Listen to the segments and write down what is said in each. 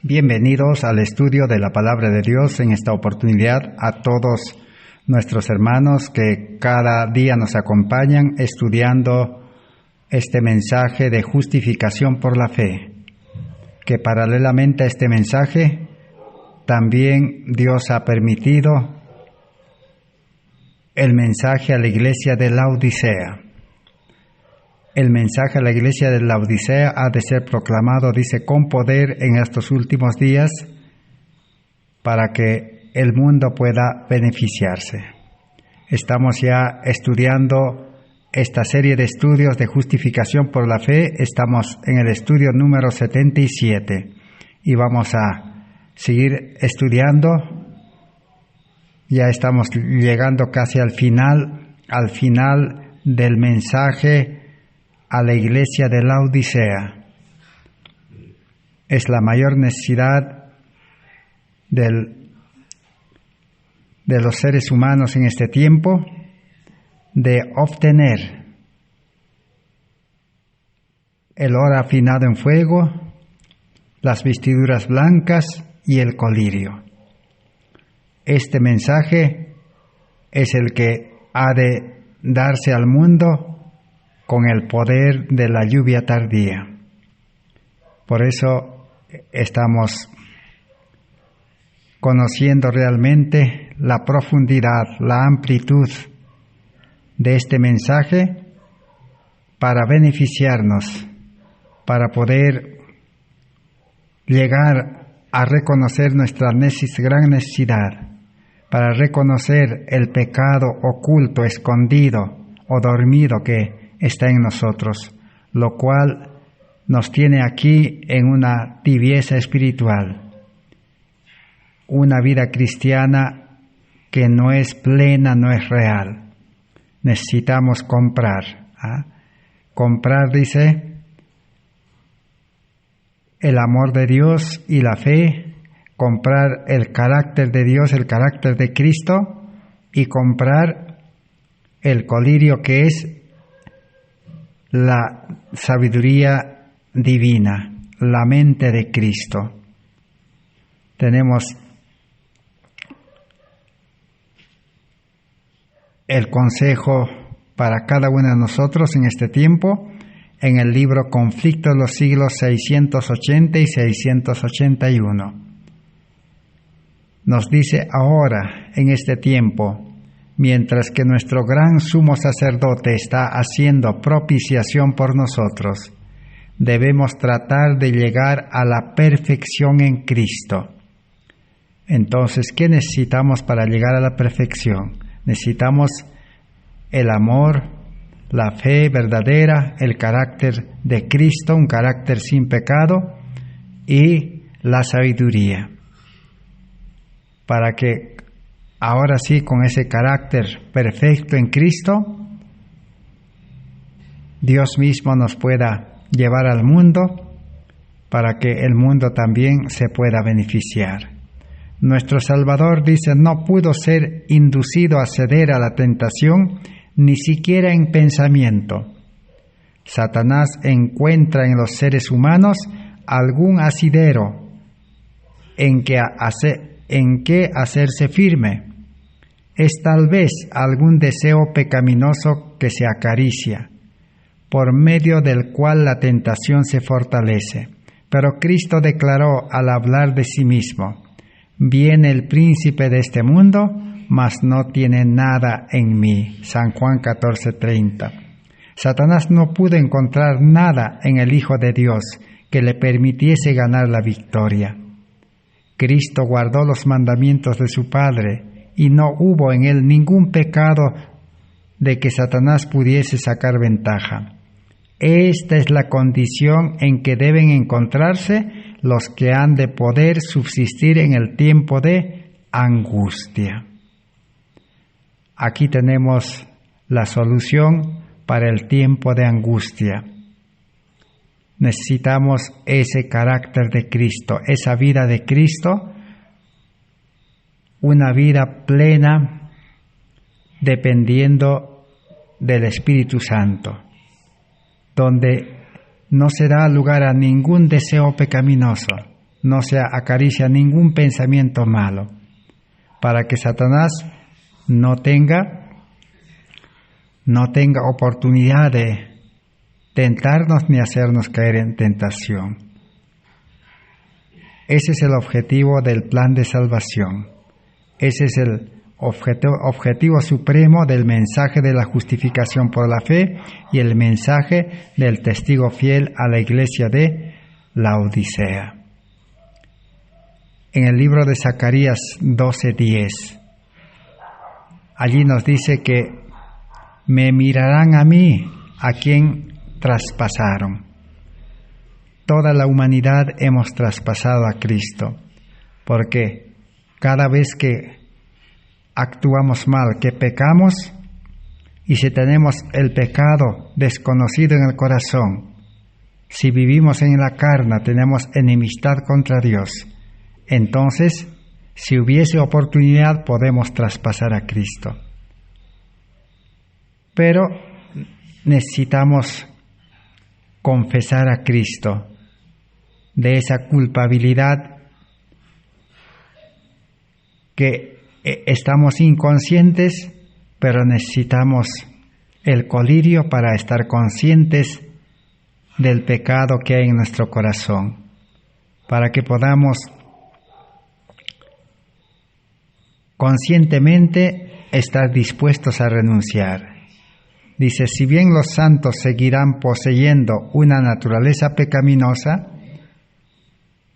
Bienvenidos al estudio de la Palabra de Dios en esta oportunidad a todos nuestros hermanos que cada día nos acompañan estudiando este mensaje de justificación por la fe, que paralelamente a este mensaje también Dios ha permitido el mensaje a la iglesia de Laodicea. El mensaje a la iglesia de Laodicea ha de ser proclamado, dice, con poder en estos últimos días para que el mundo pueda beneficiarse. Estamos ya estudiando esta serie de estudios de justificación por la fe. Estamos en el estudio número 77 y vamos a seguir estudiando. Ya estamos llegando casi al final del mensaje a la iglesia de Laodicea. Es la mayor necesidad de los seres humanos en este tiempo de obtener el oro afinado en fuego, las vestiduras blancas y el colirio. Este mensaje es el que ha de darse al mundo con el poder de la lluvia tardía. Por eso estamos conociendo realmente la profundidad, la amplitud de este mensaje para beneficiarnos, para poder llegar a reconocer nuestra gran necesidad, para reconocer el pecado oculto, escondido o dormido que está en nosotros, lo cual nos tiene aquí en una tibieza espiritual, una vida cristiana que no es plena, no es real. Necesitamos comprar. Comprar, dice, el amor de Dios y la fe, comprar el carácter de Dios, el carácter de Cristo, y comprar el colirio que es la sabiduría divina, la mente de Cristo. Tenemos el consejo para cada uno de nosotros en este tiempo en el libro Conflicto de los siglos 680 y 681. Nos dice ahora, en este tiempo, mientras que nuestro gran sumo sacerdote está haciendo propiciación por nosotros, debemos tratar de llegar a la perfección en Cristo. Entonces, ¿qué necesitamos para llegar a la perfección? Necesitamos el amor, la fe verdadera, el carácter de Cristo, un carácter sin pecado, y la sabiduría. Para que ahora sí, con ese carácter perfecto en Cristo, Dios mismo nos pueda llevar al mundo para que el mundo también se pueda beneficiar. Nuestro Salvador dice, no pudo ser inducido a ceder a la tentación, ni siquiera en pensamiento. Satanás encuentra en los seres humanos algún asidero en que hacerse firme. Es tal vez algún deseo pecaminoso que se acaricia, por medio del cual la tentación se fortalece. Pero Cristo declaró al hablar de sí mismo, viene el príncipe de este mundo, mas no tiene nada en mí. San Juan 14:30. Satanás no pudo encontrar nada en el Hijo de Dios que le permitiese ganar la victoria. Cristo guardó los mandamientos de su Padre y no hubo en él ningún pecado de que Satanás pudiese sacar ventaja. Esta es la condición en que deben encontrarse los que han de poder subsistir en el tiempo de angustia. Aquí tenemos la solución para el tiempo de angustia. Necesitamos ese carácter de Cristo, esa vida de Cristo, una vida plena dependiendo del Espíritu Santo, donde no se da lugar a ningún deseo pecaminoso, no se acaricia ningún pensamiento malo, para que Satanás no tenga oportunidad de tentarnos ni hacernos caer en tentación. Ese es el objetivo del plan de salvación. Ese es el objetivo supremo del mensaje de la justificación por la fe y el mensaje del testigo fiel a la iglesia de Laodicea. En el libro de Zacarías 12:10, allí nos dice que me mirarán a mí, a quien traspasaron. Toda la humanidad hemos traspasado a Cristo, porque cada vez que actuamos mal, que pecamos, y si tenemos el pecado desconocido en el corazón, si vivimos en la carne, tenemos enemistad contra Dios, entonces, si hubiese oportunidad, podemos traspasar a Cristo. Pero necesitamos confesar a Cristo de esa culpabilidad que estamos inconscientes, pero necesitamos el colirio para estar conscientes del pecado que hay en nuestro corazón, para que podamos conscientemente estar dispuestos a renunciar. Dice, si bien los santos seguirán poseyendo una naturaleza pecaminosa,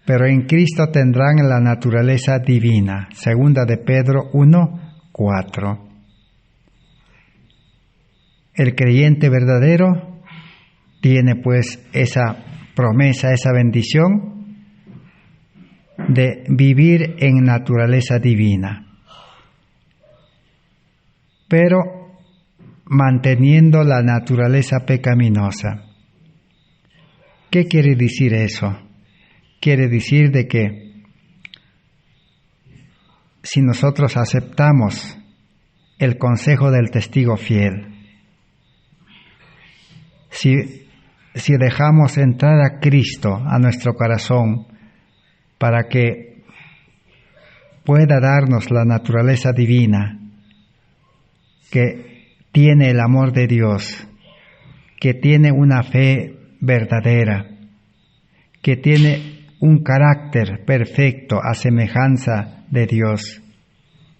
pero en Cristo tendrán la naturaleza divina. Segunda de Pedro 1:4. El creyente verdadero tiene pues esa promesa, esa bendición de vivir en naturaleza divina, pero manteniendo la naturaleza pecaminosa. ¿Qué quiere decir eso? Quiere decir de que si nosotros aceptamos el consejo del testigo fiel, si dejamos entrar a Cristo a nuestro corazón para que pueda darnos la naturaleza divina, que tiene el amor de Dios, que tiene una fe verdadera, que tiene un carácter perfecto a semejanza de Dios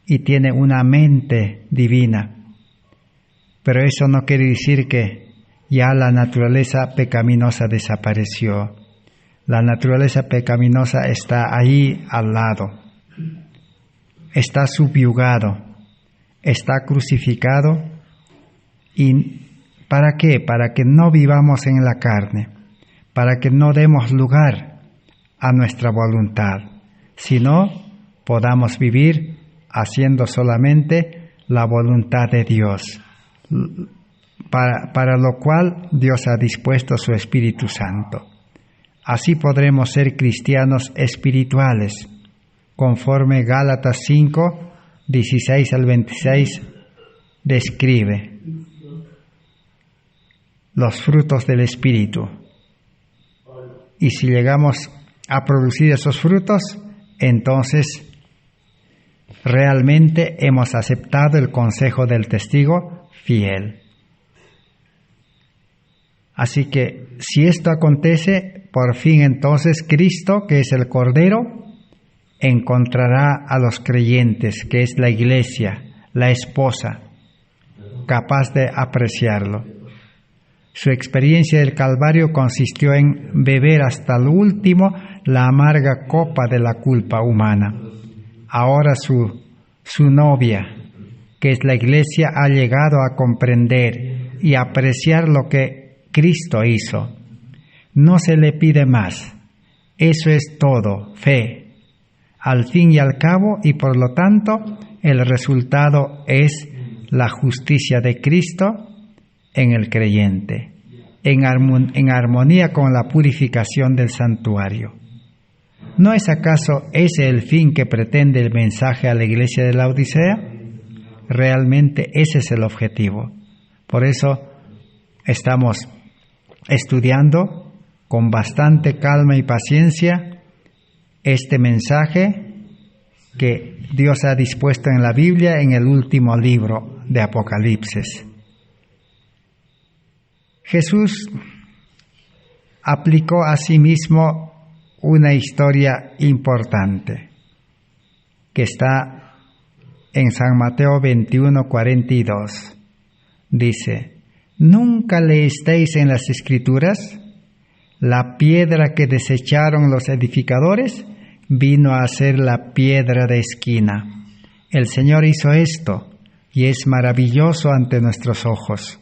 y tiene una mente divina. Pero eso no quiere decir que ya la naturaleza pecaminosa desapareció. La naturaleza pecaminosa está ahí al lado, está subyugado, está crucificado. ¿Y para qué? Para que no vivamos en la carne, para que no demos lugar a nuestra voluntad, sino podamos vivir haciendo solamente la voluntad de Dios, para lo cual Dios ha dispuesto su Espíritu Santo. Así podremos ser cristianos espirituales, conforme Gálatas 5:16 al 26 describe los frutos del Espíritu. Y si llegamos a producir esos frutos, entonces realmente hemos aceptado el consejo del testigo fiel. Así que si esto acontece, por fin entonces Cristo, que es el Cordero, encontrará a los creyentes, que es la iglesia, la esposa, capaz de apreciarlo. Su experiencia del Calvario consistió en beber hasta el último la amarga copa de la culpa humana. Ahora su novia, que es la iglesia, ha llegado a comprender y apreciar lo que Cristo hizo. No se le pide más. Eso es todo, fe. Al fin y al cabo, y por lo tanto, el resultado es la justicia de Cristo en el creyente, en armonía con la purificación del santuario. ¿No es acaso ese el fin que pretende el mensaje a la iglesia de Laodicea? Realmente ese es el objetivo. Por eso estamos estudiando con bastante calma y paciencia este mensaje que Dios ha dispuesto en la Biblia en el último libro de Apocalipsis. Jesús aplicó a sí mismo una historia importante que está en San Mateo 21:42. Dice: ¿nunca leísteis en las Escrituras? La piedra que desecharon los edificadores vino a ser la piedra de esquina. El Señor hizo esto y es maravilloso ante nuestros ojos.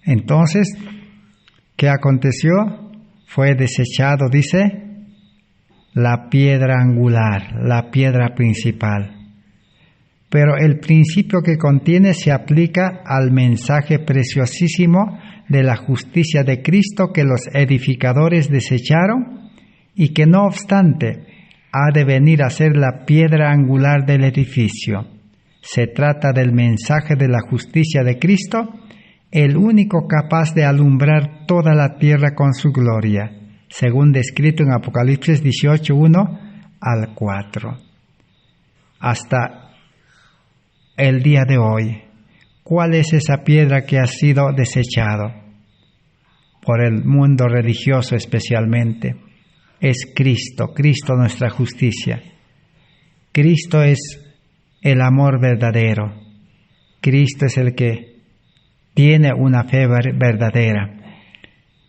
Entonces, ¿qué aconteció? Fue desechado, dice, la piedra angular, la piedra principal. Pero el principio que contiene se aplica al mensaje preciosísimo de la justicia de Cristo que los edificadores desecharon y que no obstante ha de venir a ser la piedra angular del edificio. Se trata del mensaje de la justicia de Cristo, el único capaz de alumbrar toda la tierra con su gloria, según descrito en Apocalipsis 18:1-4. Hasta el día de hoy, ¿cuál es esa piedra que ha sido desechado por el mundo religioso especialmente? Es Cristo, Cristo nuestra justicia. Cristo es el amor verdadero. Cristo es el que tiene una fe verdadera.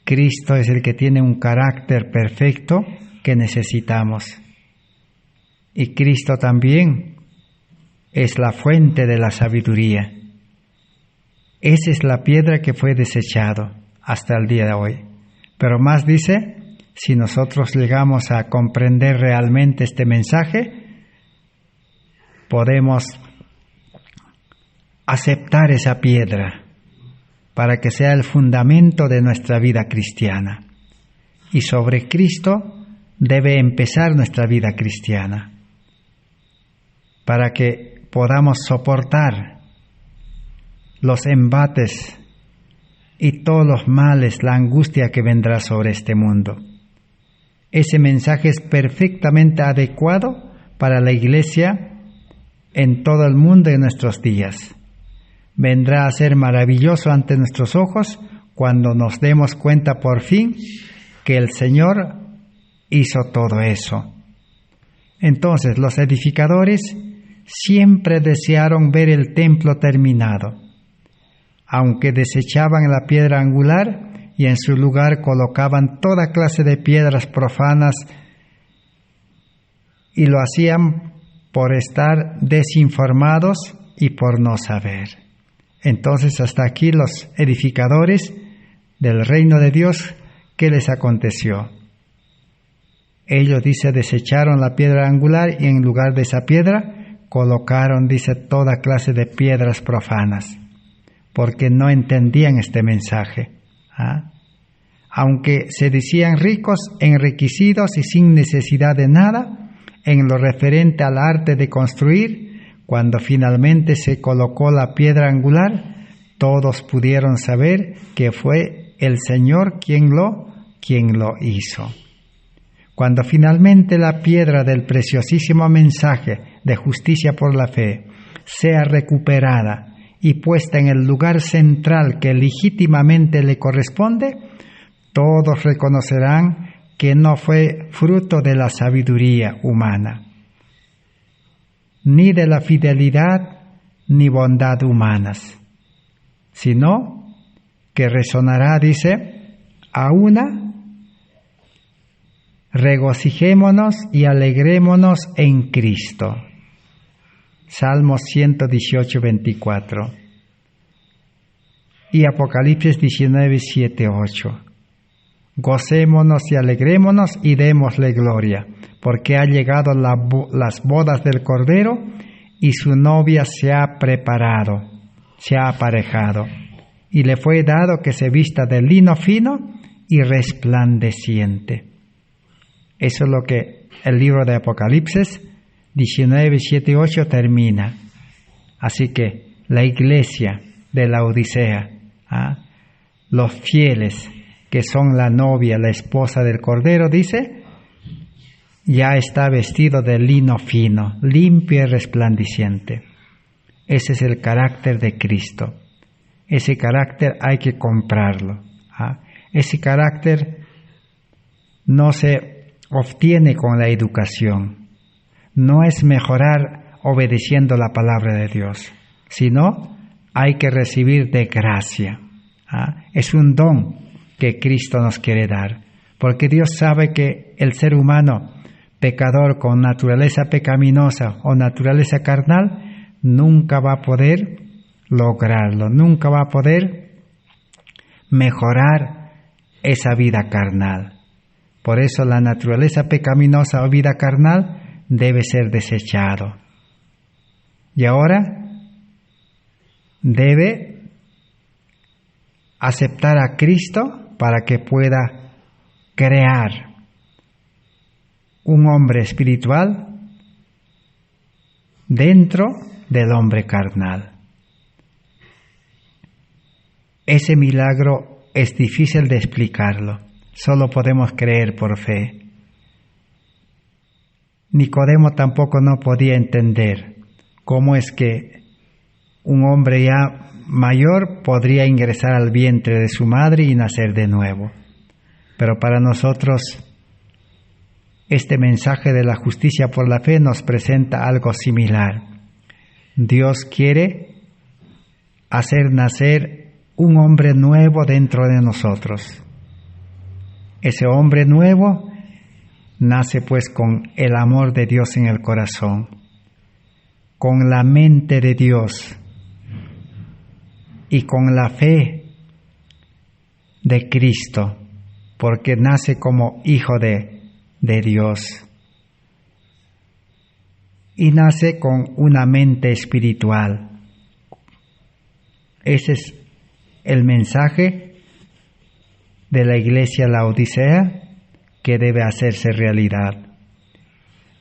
Cristo es el que tiene un carácter perfecto que necesitamos. Y Cristo también es la fuente de la sabiduría. Esa es la piedra que fue desechado hasta el día de hoy. Pero más dice, si nosotros llegamos a comprender realmente este mensaje, podemos aceptar esa piedra para que sea el fundamento de nuestra vida cristiana. Y sobre Cristo debe empezar nuestra vida cristiana, para que podamos soportar los embates y todos los males, la angustia que vendrá sobre este mundo. Ese mensaje es perfectamente adecuado para la Iglesia en todo el mundo en nuestros días. Vendrá a ser maravilloso ante nuestros ojos cuando nos demos cuenta por fin que el Señor hizo todo eso. Entonces, los edificadores siempre desearon ver el templo terminado, aunque desechaban la piedra angular y en su lugar colocaban toda clase de piedras profanas, y lo hacían por estar desinformados y por no saber. Entonces, hasta aquí los edificadores del reino de Dios, ¿qué les aconteció? Ellos, dice, desecharon la piedra angular y en lugar de esa piedra colocaron, dice, toda clase de piedras profanas, porque no entendían este mensaje. Aunque se decían ricos, enriquecidos y sin necesidad de nada en lo referente al arte de construir, cuando finalmente se colocó la piedra angular, todos pudieron saber que fue el Señor quien lo hizo. Cuando finalmente la piedra del preciosísimo mensaje de justicia por la fe sea recuperada y puesta en el lugar central que legítimamente le corresponde, todos reconocerán que no fue fruto de la sabiduría humana, ni de la fidelidad ni bondad humanas, sino que resonará, dice, a una: regocijémonos y alegrémonos en Cristo. Salmos 118:24. Y Apocalipsis 19:7-8. Gocémonos y alegrémonos y démosle gloria, porque ha llegado las bodas del Cordero y su novia se ha preparado, se ha aparejado, y le fue dado que se vista de lino fino y resplandeciente. Eso es lo que el libro de Apocalipsis 19:7-8 termina. Así que la iglesia de la Odisea, los fieles que son la novia, la esposa del Cordero, dice, ya está vestido de lino fino, limpio y resplandeciente. Ese es el carácter de Cristo. Ese carácter hay que comprarlo. Ese carácter no se obtiene con la educación. No es mejorar obedeciendo la palabra de Dios, sino hay que recibir de gracia. Es un don que Cristo nos quiere dar, porque Dios sabe que el ser humano pecador con naturaleza pecaminosa o naturaleza carnal nunca va a poder lograrlo, nunca va a poder mejorar esa vida carnal. Por eso la naturaleza pecaminosa o vida carnal debe ser desechado. Y ahora debe aceptar a Cristo para que pueda crear un hombre espiritual dentro del hombre carnal. Ese milagro es difícil de explicarlo, solo podemos creer por fe. Nicodemo tampoco no podía entender cómo es que un hombre ya mayor podría ingresar al vientre de su madre y nacer de nuevo. Pero para nosotros, este mensaje de la justicia por la fe nos presenta algo similar. Dios quiere hacer nacer un hombre nuevo dentro de nosotros. Ese hombre nuevo nace pues con el amor de Dios en el corazón, con la mente de Dios y con la fe de Cristo, porque nace como hijo de Dios y nace con una mente espiritual. Ese es el mensaje de la iglesia Laodicea que debe hacerse realidad.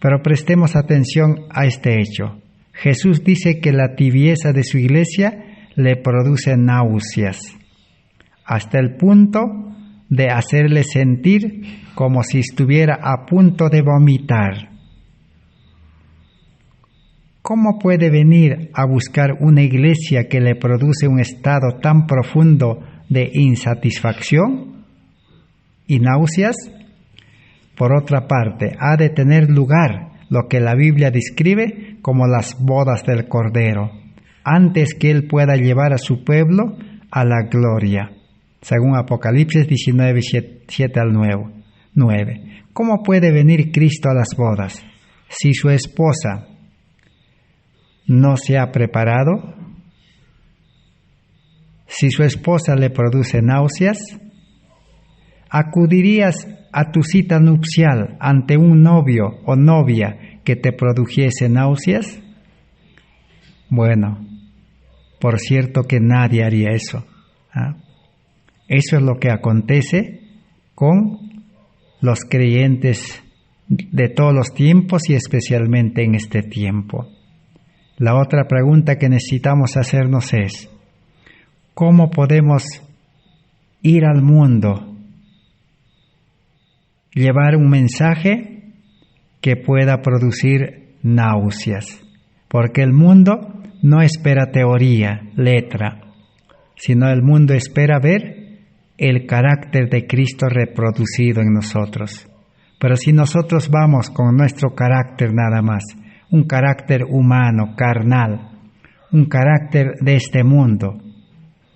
Pero prestemos atención a este hecho. Jesús dice que la tibieza de su iglesia le produce náuseas, hasta el punto de hacerle sentir como si estuviera a punto de vomitar. ¿Cómo puede venir a buscar una iglesia que le produce un estado tan profundo de insatisfacción y náuseas? Por otra parte, ha de tener lugar lo que la Biblia describe como las bodas del Cordero, antes que Él pueda llevar a su pueblo a la gloria, según Apocalipsis 19, 7 al 9. ¿Cómo puede venir Cristo a las bodas si su esposa no se ha preparado? Si su esposa le produce náuseas, ¿acudirías a tu cita nupcial ante un novio o novia que te produjese náuseas? Bueno, por cierto que nadie haría eso. Eso es lo que acontece con los creyentes de todos los tiempos y especialmente en este tiempo. La otra pregunta que necesitamos hacernos es, ¿cómo podemos ir al mundo, llevar un mensaje que pueda producir náuseas? Porque el mundo no espera teoría, letra, sino el mundo espera ver el carácter de Cristo reproducido en nosotros. Pero si nosotros vamos con nuestro carácter nada más, un carácter humano, carnal, un carácter de este mundo,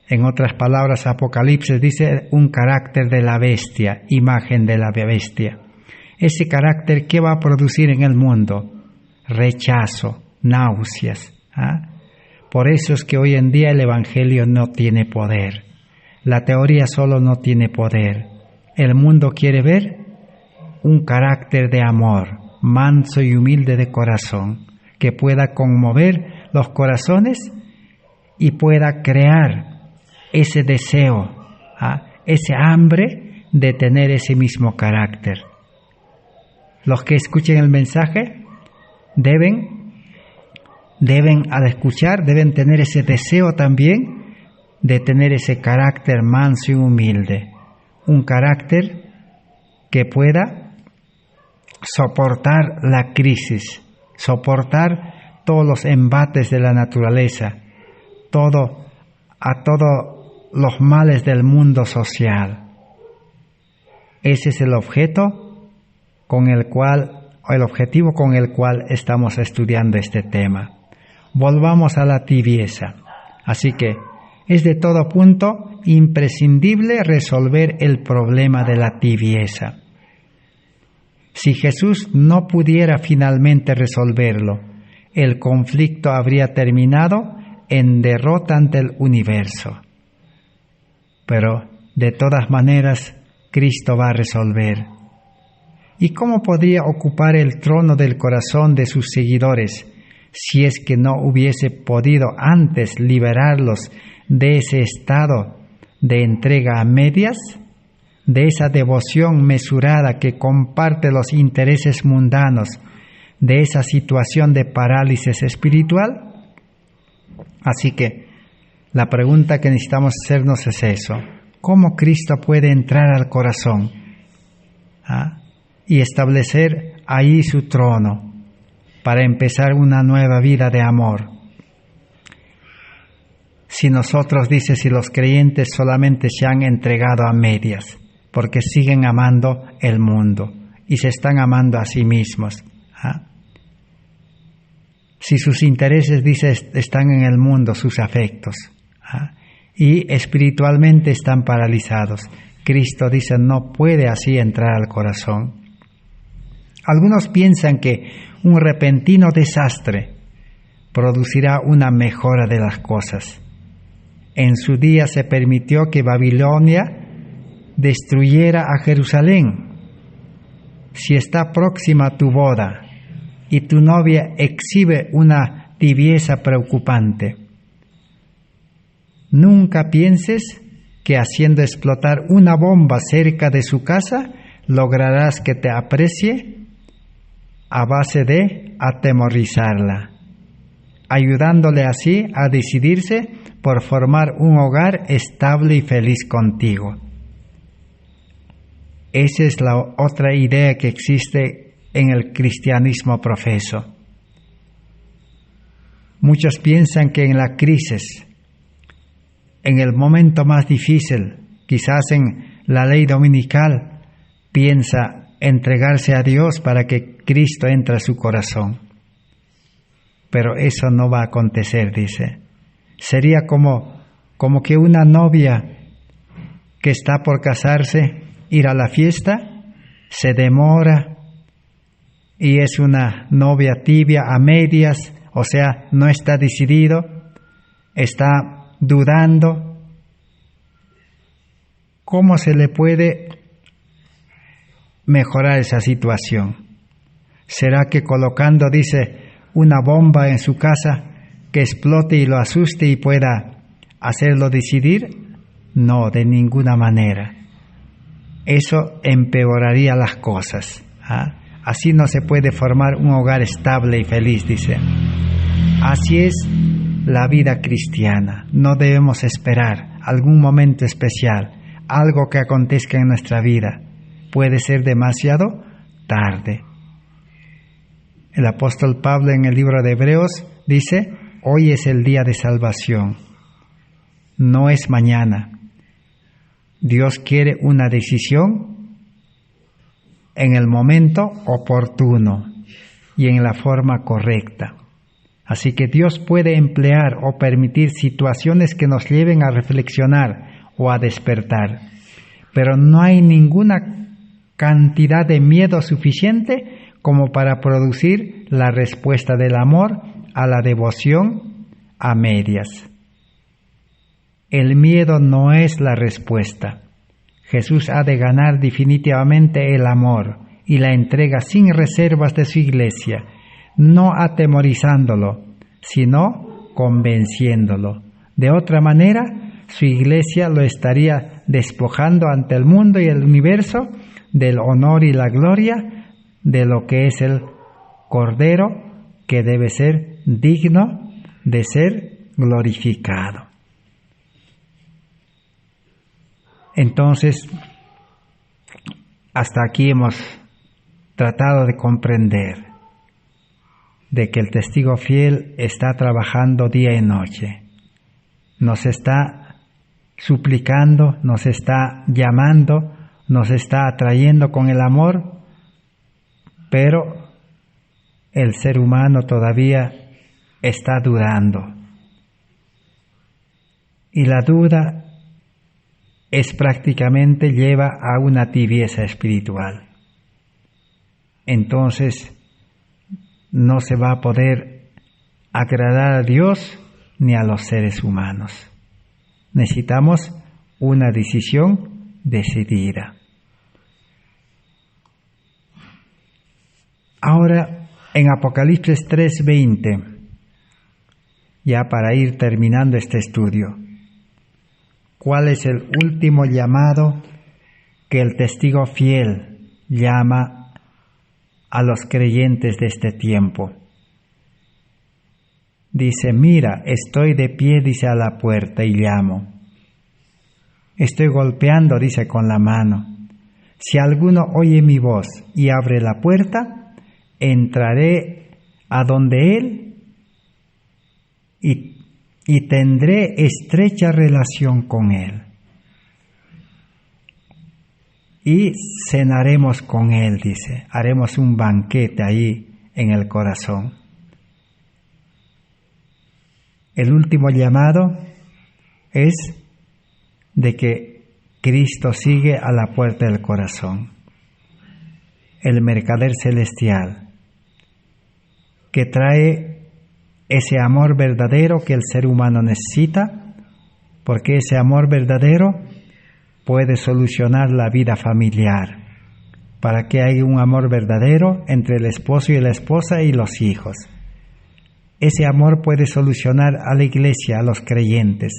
en otras palabras, Apocalipsis dice un carácter de la bestia, imagen de la bestia. Ese carácter, ¿qué va a producir en el mundo? Rechazo, náuseas. Por eso es que hoy en día el Evangelio no tiene poder. La teoría solo no tiene poder. El mundo quiere ver un carácter de amor, manso y humilde de corazón, que pueda conmover los corazones y pueda crear ese deseo, ese hambre de tener ese mismo carácter. Los que escuchen el mensaje deben al escuchar, deben tener ese deseo también de tener ese carácter manso y humilde, un carácter que pueda soportar la crisis, soportar todos los embates de la naturaleza, todos los males del mundo social. Ese es el objetivo con el cual estamos estudiando este tema. Volvamos a la tibieza. Así que es de todo punto imprescindible resolver el problema de la tibieza. Si Jesús no pudiera finalmente resolverlo, el conflicto habría terminado en derrota ante el universo. Pero, de todas maneras, Cristo va a resolver. ¿Y cómo podría ocupar el trono del corazón de sus seguidores si es que no hubiese podido antes liberarlos de ese estado de entrega a medias, de esa devoción mesurada que comparte los intereses mundanos, de esa situación de parálisis espiritual? Así que la pregunta que necesitamos hacernos es eso: ¿cómo Cristo puede entrar al corazón y establecer ahí su trono para empezar una nueva vida de amor? Si los creyentes solamente se han entregado a medias, porque siguen amando el mundo y se están amando a sí mismos. Si sus intereses, están en el mundo, sus afectos, y espiritualmente están paralizados, Cristo dice no puede así entrar al corazón. Algunos piensan que un repentino desastre producirá una mejora de las cosas. En su día se permitió que Babilonia destruyera a Jerusalén. Si está próxima tu boda y tu novia exhibe una tibieza preocupante, nunca pienses que haciendo explotar una bomba cerca de su casa lograrás que te aprecie a base de atemorizarla, ayudándole así a decidirse por formar un hogar estable y feliz contigo. Esa es la otra idea que existe en el cristianismo profeso. Muchos piensan que en la crisis, en el momento más difícil, quizás en la ley dominical, piensa entregarse a Dios para que Cristo entre a su corazón. Pero eso no va a acontecer, dice. Sería como que una novia que está por casarse, ir a la fiesta, se demora y es una novia tibia, a medias, o sea, no está decidido, está dudando. ¿Cómo se le puede mejorar esa situación? ¿Será que colocando, una bomba en su casa que explote y lo asuste y pueda hacerlo decidir? No, de ninguna manera. Eso empeoraría las cosas. Así no se puede formar un hogar estable y feliz, dice. Así es la vida cristiana. No debemos esperar algún momento especial, algo que acontezca en nuestra vida. Puede ser demasiado tarde. El apóstol Pablo en el libro de Hebreos dice: hoy es el día de salvación, no es mañana. Dios quiere una decisión en el momento oportuno y en la forma correcta. Así que Dios puede emplear o permitir situaciones que nos lleven a reflexionar o a despertar, pero no hay ninguna cantidad de miedo suficiente como para producir la respuesta del amor a la devoción a medias. El miedo no es la respuesta. Jesús ha de ganar definitivamente el amor y la entrega sin reservas de su iglesia, no atemorizándolo, sino convenciéndolo. De otra manera, su iglesia lo estaría despojando ante el mundo y el universo del honor y la gloria de lo que es el Cordero, que debe ser digno de ser glorificado. Entonces, hasta aquí hemos tratado de comprender de que el testigo fiel está trabajando día y noche. Nos está suplicando, nos está llamando, nos está atrayendo con el amor, pero el ser humano todavía está dudando. Y la duda es prácticamente lleva a una tibieza espiritual. Entonces no se va a poder agradar a Dios ni a los seres humanos. Necesitamos una decisión decidida. Ahora, en Apocalipsis 3:20, ya para ir terminando este estudio, ¿cuál es el último llamado que el testigo fiel llama a los creyentes de este tiempo? Dice, mira, estoy de pie, dice, a la puerta y llamo. Estoy golpeando, dice, con la mano. Si alguno oye mi voz y abre la puerta, entraré a donde él y tendré estrecha relación con él. Y cenaremos con él, dice, haremos un banquete ahí en el corazón. El último llamado es de que Cristo sigue a la puerta del corazón. El mercader celestial que trae ese amor verdadero que el ser humano necesita, porque ese amor verdadero puede solucionar la vida familiar, para que haya un amor verdadero entre el esposo y la esposa y los hijos. Ese amor puede solucionar a la iglesia, a los creyentes,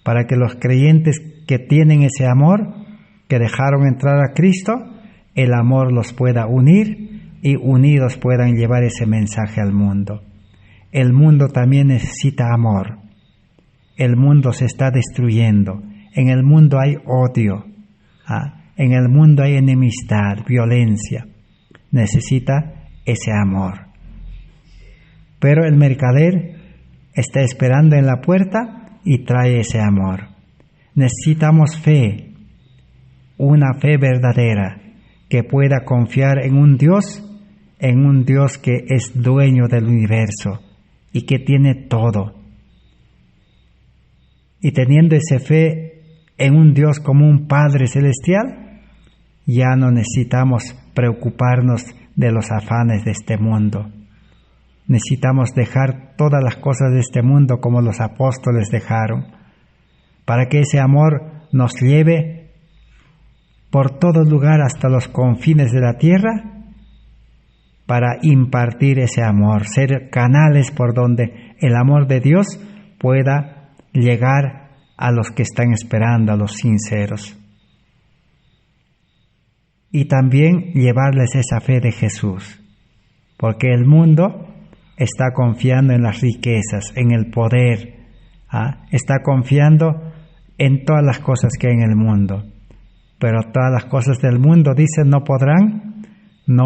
para que los creyentes que tienen ese amor, que dejaron entrar a Cristo, el amor los pueda unir y unidos puedan llevar ese mensaje al mundo. El mundo también necesita amor. El mundo se está destruyendo. En el mundo hay odio. En el mundo hay enemistad, violencia. Necesita ese amor. Pero el mercader está esperando en la puerta y trae ese amor. Necesitamos fe, una fe verdadera, que pueda confiar en un Dios que es dueño del universo y que tiene todo. Y teniendo esa fe en un Dios como un Padre Celestial, ya no necesitamos preocuparnos de los afanes de este mundo. Necesitamos dejar todas las cosas de este mundo como los apóstoles dejaron, para que ese amor nos lleve por todo lugar hasta los confines de la tierra, para impartir ese amor, ser canales por donde el amor de Dios pueda llegar a los que están esperando, a los sinceros. Y también llevarles esa fe de Jesús, porque el mundo está confiando en las riquezas, en el poder, está confiando en todas las cosas que hay en el mundo. Pero todas las cosas del mundo, dicen, no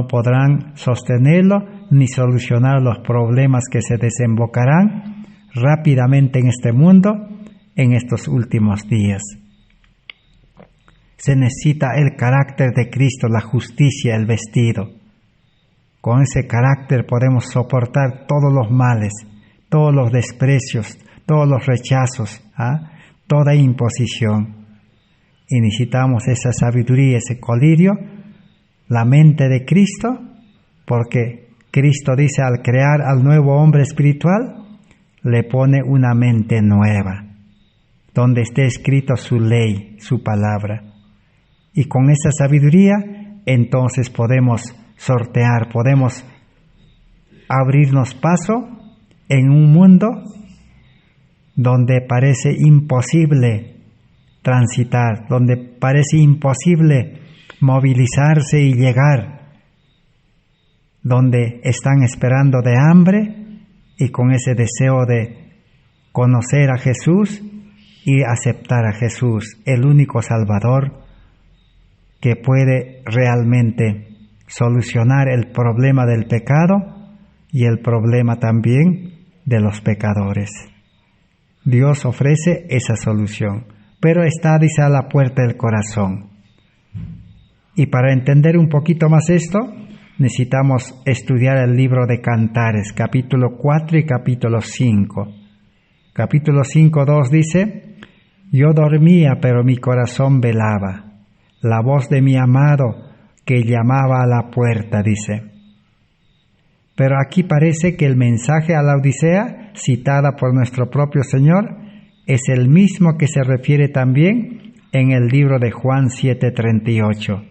podrán sostenerlo ni solucionar los problemas que se desembocarán rápidamente en este mundo en estos últimos días. Se necesita el carácter de Cristo, la justicia, el vestido. Con ese carácter podemos soportar todos los males, todos los desprecios, todos los rechazos, toda imposición. Y necesitamos esa sabiduría, ese colirio, la mente de Cristo, porque Cristo dice, al crear al nuevo hombre espiritual, le pone una mente nueva, donde esté escrito su ley, su palabra. Y con esa sabiduría, entonces podemos sortear, podemos abrirnos paso en un mundo donde parece imposible transitar, donde parece imposible movilizarse y llegar, donde están esperando de hambre y con ese deseo de conocer a Jesús y aceptar a Jesús, el único Salvador que puede realmente solucionar el problema del pecado y el problema también de los pecadores. Dios ofrece esa solución, pero está, dice, a la puerta del corazón. Y para entender un poquito más esto, necesitamos estudiar el libro de Cantares, capítulo 4 y capítulo 5. Capítulo 5:2 dice: yo dormía, pero mi corazón velaba. La voz de mi amado que llamaba a la puerta, dice. Pero aquí parece que el mensaje a la Odisea, citada por nuestro propio Señor, es el mismo que se refiere también en el libro de Juan 7:38.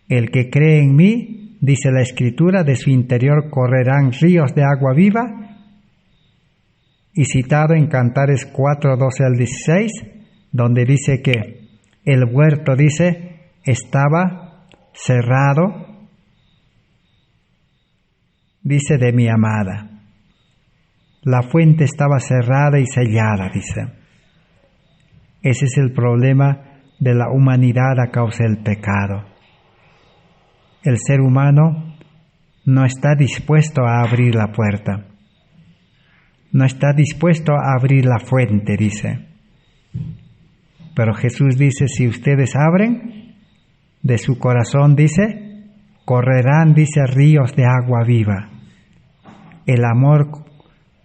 El que cree en mí, dice la Escritura, de su interior correrán ríos de agua viva. Y citado en Cantares 4:12 al 16, donde dice que el huerto, dice, estaba cerrado, dice, de mi amada. La fuente estaba cerrada y sellada, dice. Ese es el problema de la humanidad a causa del pecado. El ser humano no está dispuesto a abrir la puerta. No está dispuesto a abrir la fuente, dice. Pero Jesús dice, si ustedes abren, de su corazón, dice, correrán, dice, ríos de agua viva. El amor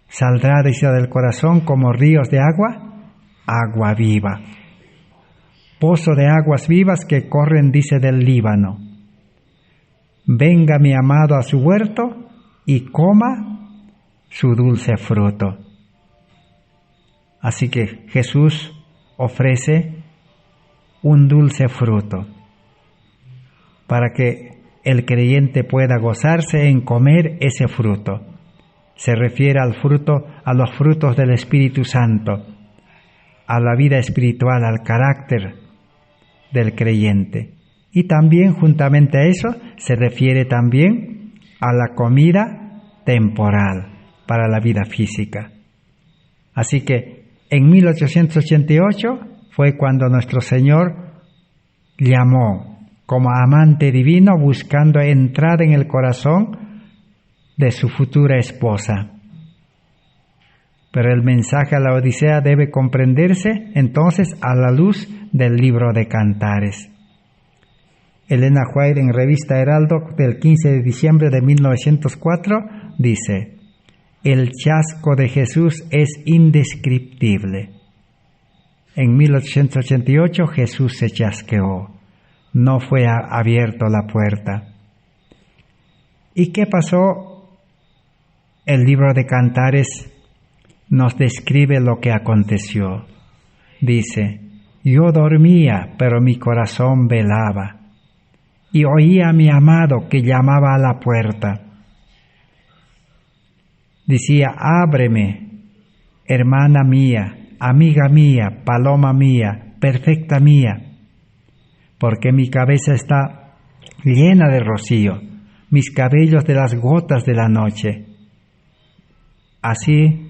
saldrá, dice, del corazón como ríos de agua viva. Pozo de aguas vivas que corren, dice, del Líbano. Venga mi amado a su huerto y coma su dulce fruto. Así que Jesús ofrece un dulce fruto para que el creyente pueda gozarse en comer ese fruto. Se refiere al fruto, a los frutos del Espíritu Santo, a la vida espiritual, al carácter del creyente. Y también, juntamente a eso, se refiere también a la comida temporal para la vida física. Así que en 1888 fue cuando nuestro Señor llamó como amante divino buscando entrar en el corazón de su futura esposa. Pero el mensaje a la Odisea debe comprenderse entonces a la luz del libro de Cantares. Elena White, en Revista Heraldo del 15 de diciembre de 1904, dice: el chasco de Jesús es indescriptible. En 1888 Jesús se chasqueó, no fue abierto la puerta. ¿Y qué pasó? El libro de Cantares nos describe lo que aconteció. Dice: yo dormía, pero mi corazón velaba, y oía a mi amado que llamaba a la puerta. Decía: ábreme, hermana mía, amiga mía, paloma mía, perfecta mía, porque mi cabeza está llena de rocío, mis cabellos de las gotas de la noche. Así,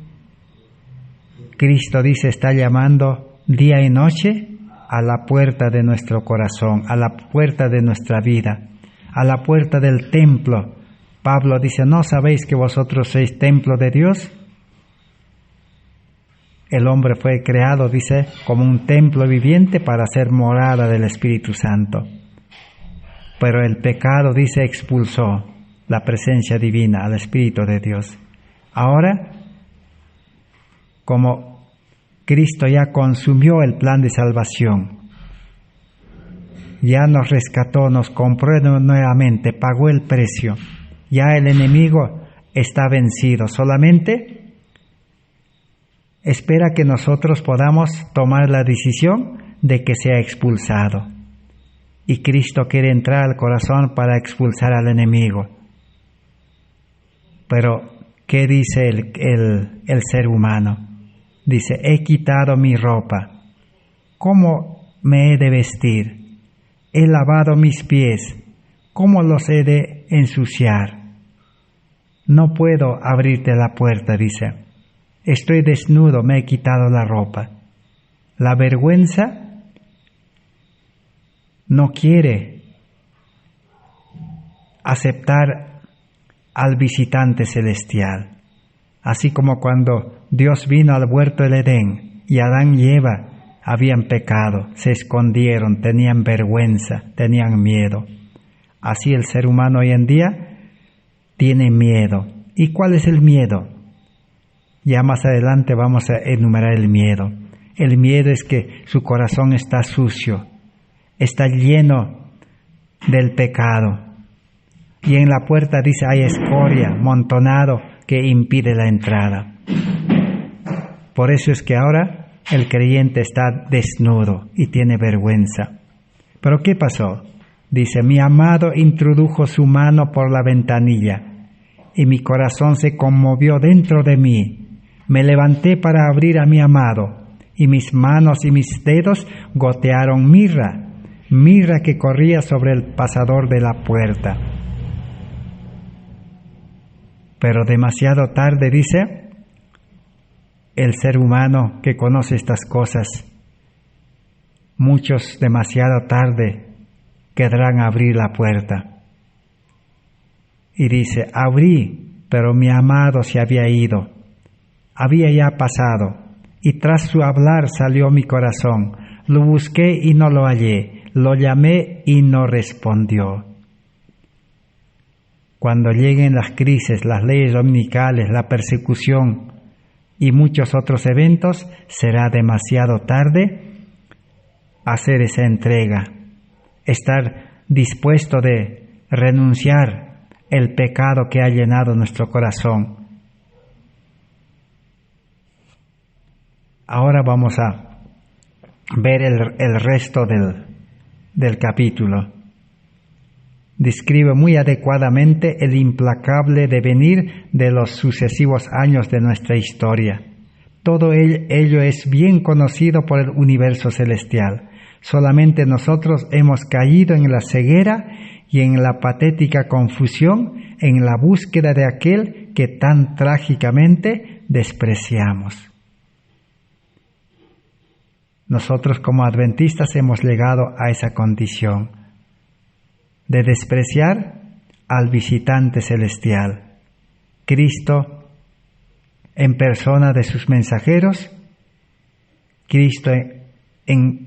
Cristo, dice, está llamando día y noche a la puerta de nuestro corazón, a la puerta de nuestra vida, a la puerta del templo. Pablo dice: ¿no sabéis que vosotros sois templo de Dios? El hombre fue creado, dice, como un templo viviente para ser morada del Espíritu Santo. Pero el pecado, dice, expulsó la presencia divina, al Espíritu de Dios. Ahora, como Cristo ya consumió el plan de salvación, ya nos rescató, nos compró nuevamente, pagó el precio, ya el enemigo está vencido, solamente espera que nosotros podamos tomar la decisión de que sea expulsado. Y Cristo quiere entrar al corazón para expulsar al enemigo. Pero, ¿qué dice el ser humano? Dice: he quitado mi ropa. ¿Cómo me he de vestir? He lavado mis pies. ¿Cómo los he de ensuciar? No puedo abrirte la puerta, dice. Estoy desnudo, me he quitado la ropa. La vergüenza no quiere aceptar al visitante celestial. Así como cuando Dios vino al huerto del Edén y Adán y Eva habían pecado, se escondieron, tenían vergüenza, tenían miedo. Así el ser humano hoy en día tiene miedo. ¿Y cuál es el miedo? Ya más adelante vamos a enumerar el miedo. El miedo es que su corazón está sucio, está lleno del pecado. Y en la puerta dice hay escoria, montonado, que impide la entrada. Por eso es que ahora el creyente está desnudo y tiene vergüenza. ¿Pero qué pasó? Dice, mi amado introdujo su mano por la ventanilla y mi corazón se conmovió dentro de mí. Me levanté para abrir a mi amado y mis manos y mis dedos gotearon mirra que corría sobre el pasador de la puerta. Pero demasiado tarde, dice, el ser humano que conoce estas cosas, muchos demasiado tarde querrán abrir la puerta. Y dice, abrí, pero mi amado se había ido, había ya pasado, y tras su hablar salió mi corazón. Lo busqué y no lo hallé, lo llamé y no respondió. Cuando lleguen las crisis, las leyes dominicales, la persecución y muchos otros eventos, será demasiado tarde hacer esa entrega, estar dispuesto de renunciar el pecado que ha llenado nuestro corazón. Ahora vamos a ver el resto del capítulo. Describe muy adecuadamente el implacable devenir de los sucesivos años de nuestra historia. Todo ello es bien conocido por el universo celestial. Solamente nosotros hemos caído en la ceguera y en la patética confusión en la búsqueda de aquel que tan trágicamente despreciamos. Nosotros como adventistas hemos llegado a esa condición de despreciar al visitante celestial, Cristo en persona de sus mensajeros, Cristo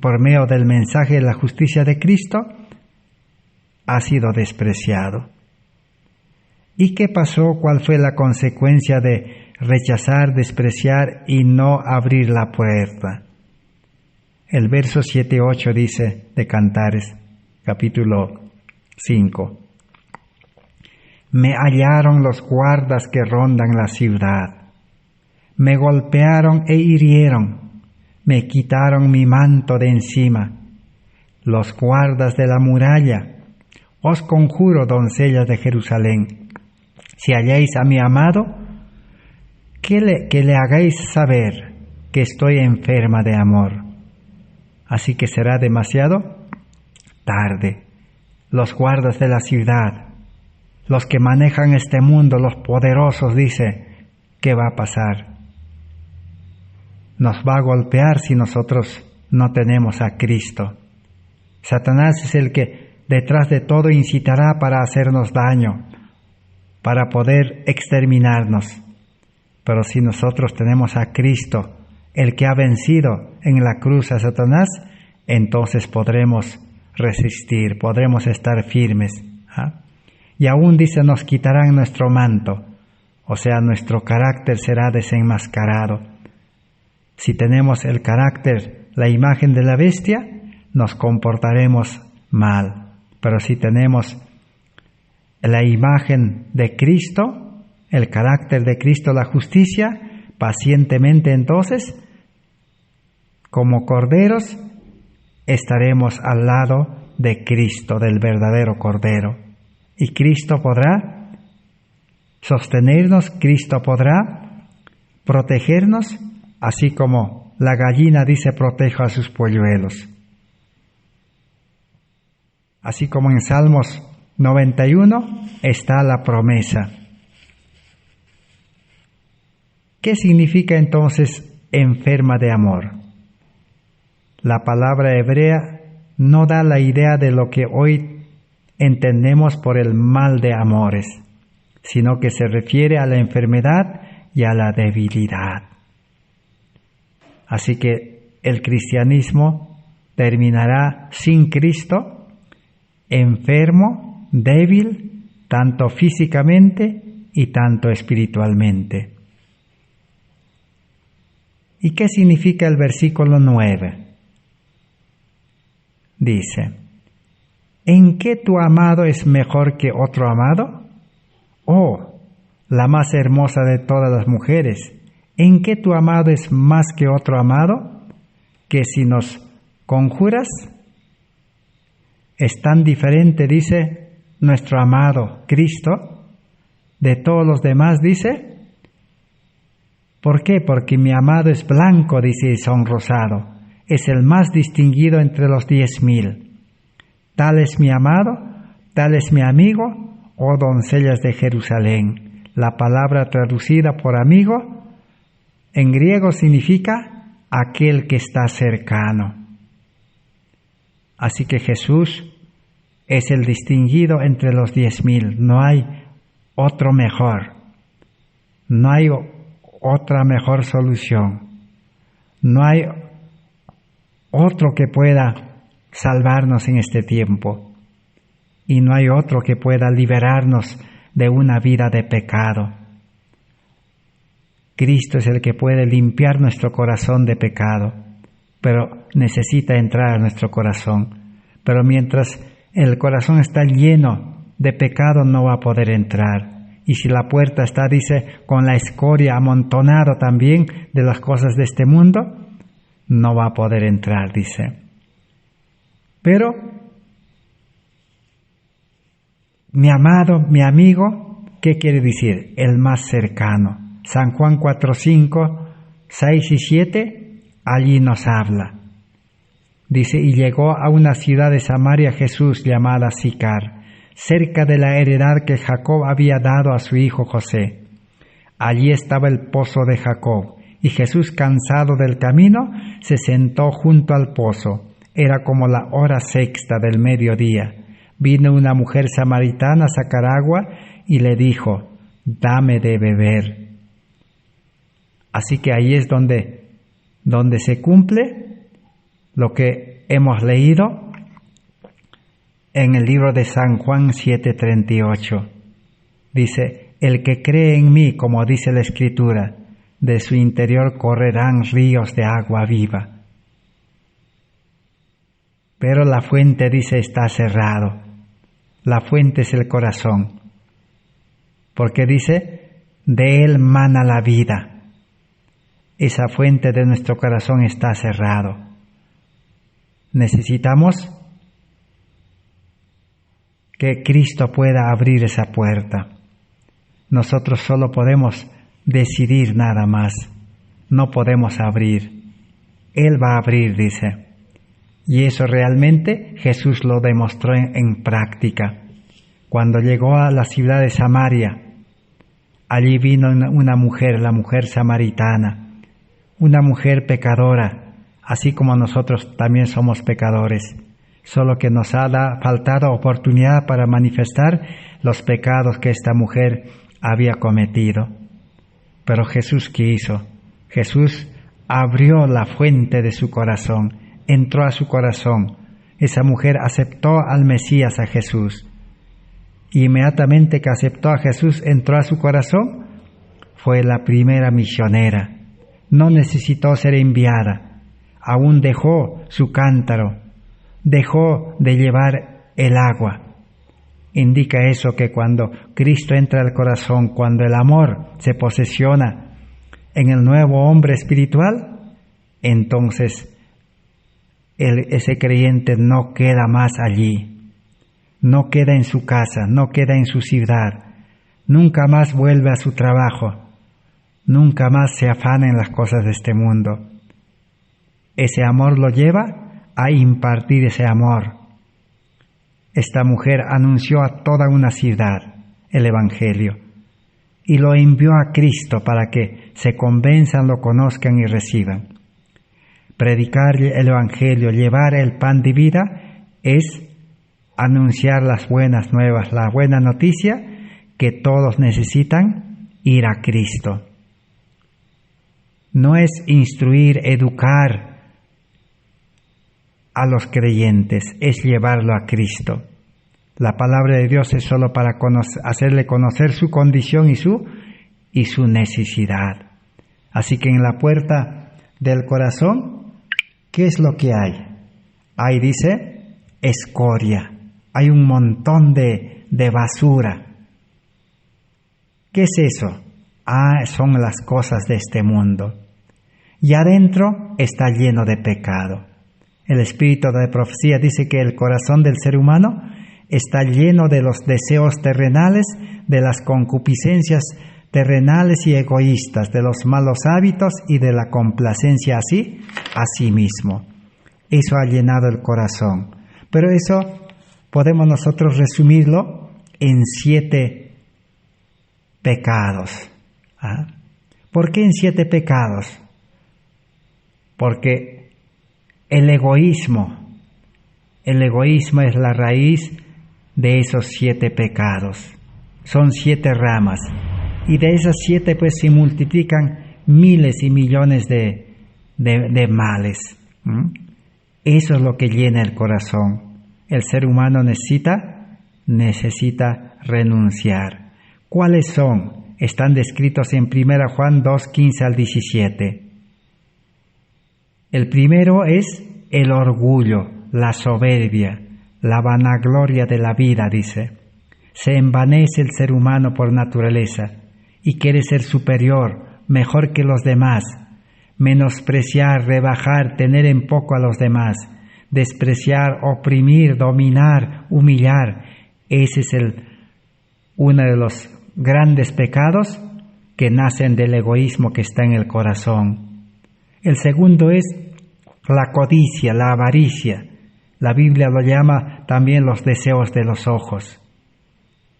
por medio del mensaje de la justicia de Cristo, ha sido despreciado. ¿Y qué pasó? ¿Cuál fue la consecuencia de rechazar, despreciar y no abrir la puerta? El verso 7-8 dice de Cantares, capítulo 5. Me hallaron los guardas que rondan la ciudad, me golpearon e hirieron, me quitaron mi manto de encima. Los guardas de la muralla, os conjuro, doncellas de Jerusalén, si halláis a mi amado, que le hagáis saber que estoy enferma de amor. Así que será demasiado tarde. Los guardas de la ciudad, los que manejan este mundo, los poderosos, dice, ¿qué va a pasar? Nos va a golpear si nosotros no tenemos a Cristo. Satanás es el que detrás de todo incitará para hacernos daño, para poder exterminarnos. Pero si nosotros tenemos a Cristo, el que ha vencido en la cruz a Satanás, entonces podremos resistir, podremos estar firmes. Y aún dice, nos quitarán nuestro manto, o sea, nuestro carácter será desenmascarado. Si tenemos el carácter, la imagen de la bestia, nos comportaremos mal. Pero si tenemos la imagen de Cristo, el carácter de Cristo, la justicia, pacientemente entonces, como corderos, estaremos al lado de Cristo, del verdadero Cordero. Y Cristo podrá sostenernos, Cristo podrá protegernos, así como la gallina dice proteja a sus polluelos. Así como en Salmos 91 está la promesa. ¿Qué significa entonces enferma de amor? La palabra hebrea no da la idea de lo que hoy entendemos por el mal de amores, sino que se refiere a la enfermedad y a la debilidad. Así que el cristianismo terminará sin Cristo, enfermo, débil, tanto físicamente y tanto espiritualmente. ¿Y qué significa el versículo 9? Dice, ¿en qué tu amado es mejor que otro amado? Oh, la más hermosa de todas las mujeres, ¿en qué tu amado es más que otro amado? Que si nos conjuras, es tan diferente, dice, nuestro amado Cristo, de todos los demás, dice. ¿Por qué? Porque mi amado es blanco, dice, y sonrosado, es el más distinguido entre los 10,000. Tal es mi amado, tal es mi amigo, oh doncellas de Jerusalén. La palabra traducida por amigo en griego significa aquel que está cercano. Así que Jesús es el distinguido entre los 10,000. No hay otro mejor. No hay otra mejor solución. No hay otro que pueda salvarnos en este tiempo. Y no hay otro que pueda liberarnos de una vida de pecado. Cristo es el que puede limpiar nuestro corazón de pecado, pero necesita entrar a nuestro corazón. Pero mientras el corazón está lleno de pecado, no va a poder entrar. Y si la puerta está, dice, con la escoria amontonada también de las cosas de este mundo, no va a poder entrar, dice. Pero mi amado, mi amigo, ¿qué quiere decir? El más cercano. San Juan 4:5, 6 y 7, allí nos habla. Dice, y llegó a una ciudad de Samaria Jesús llamada Sicar, cerca de la heredad que Jacob había dado a su hijo José. Allí estaba el pozo de Jacob, y Jesús, cansado del camino, se sentó junto al pozo. Era como la hora sexta del mediodía. Vino una mujer samaritana a sacar agua y le dijo, dame de beber. Así que ahí es donde se cumple lo que hemos leído en el libro de San Juan 7:38. Dice, el que cree en mí, como dice la Escritura, de su interior correrán ríos de agua viva. Pero la fuente, dice, está cerrado. La fuente es el corazón. Porque dice, de él mana la vida. Esa fuente de nuestro corazón está cerrado. Necesitamos que Cristo pueda abrir esa puerta. Nosotros solo podemos decidir nada más. No podemos abrir. Él va a abrir, dice. Y eso realmente Jesús lo demostró en práctica. Cuando llegó a la ciudad de Samaria, allí vino una mujer, la mujer samaritana, una mujer pecadora, así como nosotros también somos pecadores, solo que nos ha faltado oportunidad para manifestar los pecados que esta mujer había cometido. Pero Jesús, ¿qué hizo? Jesús abrió la fuente de su corazón, entró a su corazón. Esa mujer aceptó al Mesías, a Jesús. Y inmediatamente que aceptó a Jesús, entró a su corazón, fue la primera misionera. No necesitó ser enviada. Aún dejó su cántaro, dejó de llevar el agua. Indica eso, que cuando Cristo entra al corazón, cuando el amor se posesiona en el nuevo hombre espiritual, entonces ese creyente no queda más allí, no queda en su casa, no queda en su ciudad, nunca más vuelve a su trabajo, nunca más se afana en las cosas de este mundo. Ese amor lo lleva a impartir ese amor. Esta mujer anunció a toda una ciudad el Evangelio y lo envió a Cristo para que se convenzan, lo conozcan y reciban. Predicar el Evangelio, llevar el pan de vida, es anunciar las buenas nuevas, la buena noticia que todos necesitan ir a Cristo. No es instruir, educar a los creyentes, es llevarlo a Cristo. La palabra de Dios es solo para hacerle conocer su condición y su necesidad. Así que en la puerta del corazón, ¿qué es lo que hay? Ahí dice escoria, hay un montón de basura. ¿Qué es eso? Son las cosas de este mundo. Y adentro está lleno de pecado. El espíritu de profecía dice que el corazón del ser humano está lleno de los deseos terrenales, de las concupiscencias terrenales y egoístas, de los malos hábitos y de la complacencia a sí mismo. Eso ha llenado el corazón. Pero eso podemos nosotros resumirlo en 7 pecados. ¿Por qué en 7 pecados? Porque el egoísmo es la raíz de esos 7 pecados. Son 7 ramas. Y de esas 7 pues se multiplican miles y millones de males. Eso es lo que llena el corazón. El ser humano necesita renunciar. ¿Cuáles son? Están descritos en 1 Juan 2, 15 al 17. El primero es el orgullo, la soberbia, la vanagloria de la vida, dice. Se envanece el ser humano por naturaleza y quiere ser superior, mejor que los demás, menospreciar, rebajar, tener en poco a los demás, despreciar, oprimir, dominar, humillar. Ese es uno de los grandes pecados que nacen del egoísmo que está en el corazón. El segundo es la codicia, la avaricia. La Biblia lo llama también los deseos de los ojos.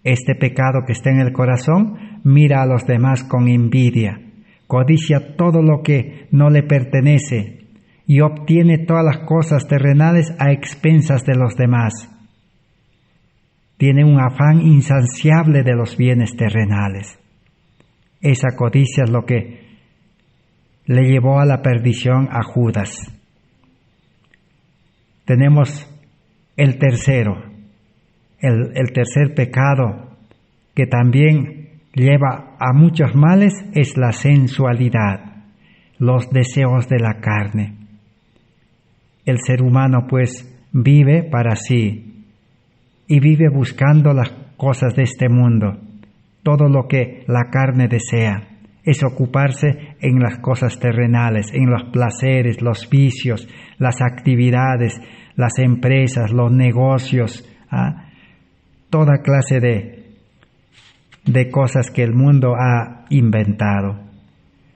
Este pecado que está en el corazón mira a los demás con envidia, codicia todo lo que no le pertenece y obtiene todas las cosas terrenales a expensas de los demás. Tiene un afán insaciable de los bienes terrenales. Esa codicia es lo que le llevó a la perdición a Judas. Tenemos el tercero, el tercer pecado que también lleva a muchos males es la sensualidad, los deseos de la carne. El ser humano pues vive para sí y vive buscando las cosas de este mundo. Todo lo que la carne desea es ocuparse en las cosas terrenales, en los placeres, los vicios, las actividades, las empresas, los negocios, toda clase de cosas que el mundo ha inventado.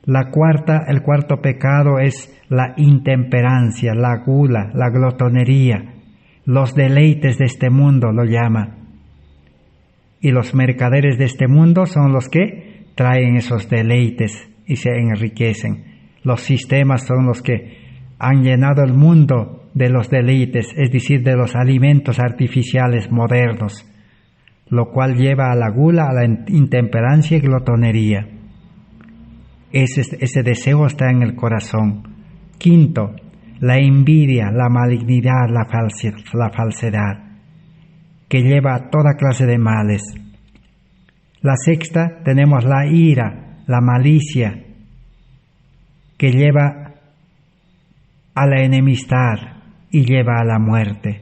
El cuarto pecado es la intemperancia, la gula, la glotonería, los deleites de este mundo lo llama. Y los mercaderes de este mundo son los que traen esos deleites y se enriquecen. Los sistemas son los que han llenado el mundo de los deleites, es decir, de los alimentos artificiales modernos, lo cual lleva a la gula, a la intemperancia y glotonería. Ese deseo está en el corazón. Quinto, la envidia, la malignidad, la falsedad, que lleva a toda clase de males. La sexta, tenemos la ira, la malicia, que lleva a la enemistad y lleva a la muerte.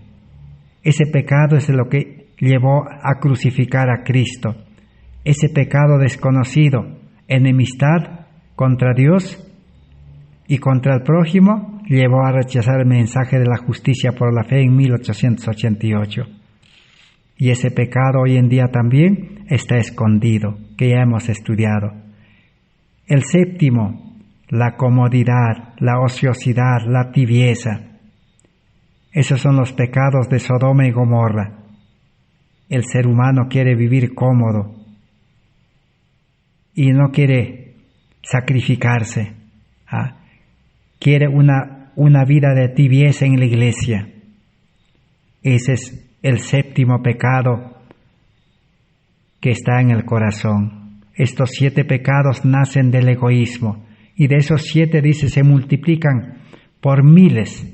Ese pecado es lo que llevó a crucificar a Cristo. Ese pecado desconocido, enemistad contra Dios y contra el prójimo, llevó a rechazar el mensaje de la justicia por la fe en 1888. Y ese pecado hoy en día también está escondido, que ya hemos estudiado. El séptimo, la comodidad, la ociosidad, la tibieza. Esos son los pecados de Sodoma y Gomorra. El ser humano quiere vivir cómodo y no quiere sacrificarse. Quiere una vida de tibieza en la iglesia. Ese es el séptimo pecado que está en el corazón. Estos 7 pecados nacen del egoísmo, y de esos 7, dice, se multiplican por miles.